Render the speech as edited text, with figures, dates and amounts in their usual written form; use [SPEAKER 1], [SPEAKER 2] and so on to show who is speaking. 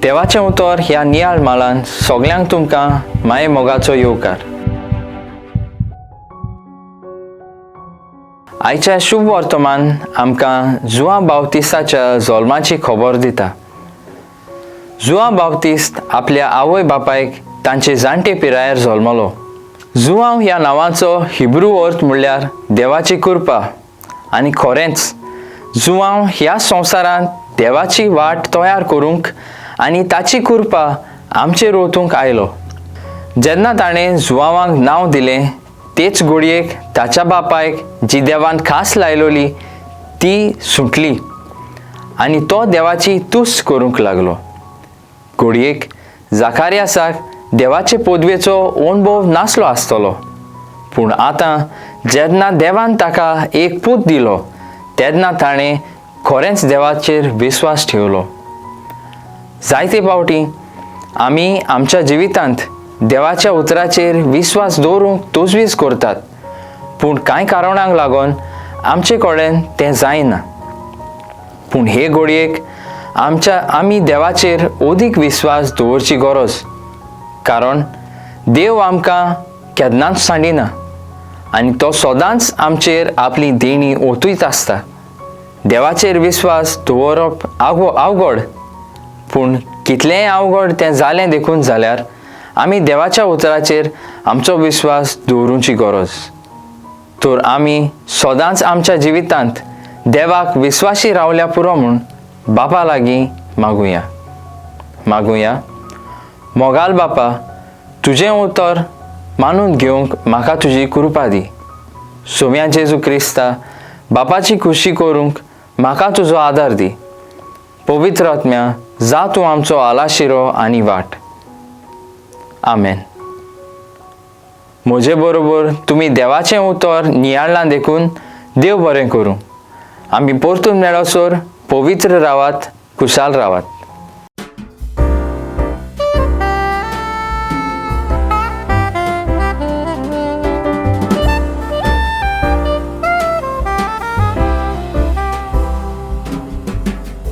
[SPEAKER 1] देवाचें उतर ह्या नियाळ मालान सगल्यांक तुमकां माये मोगाचो येवकार. आयच्या शुभ वर्तमान आमकां जुआं बावतिस्ताच्या जल्माची खबर दिता. जुआं बावतिस्त आपल्या आवय बापायक तांचे जाणटे पिरायेर जल्मलो. जुआंव ह्या नांवाचो हिब्रू अर्थ म्हणल्यार देवाची कृपा. आनी खरेंच जुआंव ह्या संवसारांत देवाची वाट तयार करूंक आनी ताची कृपा आमचेर ओतूंक आयलो. जेन्ना ताणें जुआंवाक नांव दिलें तेच घडयेक ताच्या बापायक जी देवान खास लायलोली ती सुटली आनी तो देवाची तुस्त करूंक लागलो. घडयेक जाकार्यासाक देवाचे पदवेचो अणभव नासलो आसतलो, पूण आतां जेन्ना देवान ताका एक पूत दिलो तेन्ना ताणें खरेंच देवाचेर विस्वास ठेवलो. जायते फावटी आमी आमच्या जिवितांत देवाच्या उतराचेर विस्वास दवरूंक तोजवीज करतात, पूण कांय कारणांक लागून आमचे कडेन तें जायना. पूण हे घडयेक आमी देवाचेर अदीक विस्वास दवरची गरज, कारण देव आमकां केन्नाच सांडिना आनी तो सदांच आमचेर आपली देणी ओतूयत आसता. देवाचेर विस्वास दवरप अवघड, पूण कितलेंय अवघड तें जालें देखून जाल्यार आमी देवाच्या उतराचेर आमचो विस्वास दवरूंची गरज. तर आमी सदांच आमच्या जिवितांत देवाक विस्वासी रावल्या पुरो म्हूण बापा लागीं मागुया. मोगाल बापा, तुजें उतर मानून घेवंक म्हाका तुजी कृपा दी. सोम्या जेजू क्रिस्ता, बापाची खुशी करूंक म्हाका तुजो आदार दी. पवित्र आत्म्या, जा तूं आमचो आलाशिरो आनी वाट. आमेन. म्हजे बरोबर तुमी देवाचें उतर नियाळां देखून देव बरें करूं. आमी परतून मेळसर पवित्र रावात, खुशाल रावात.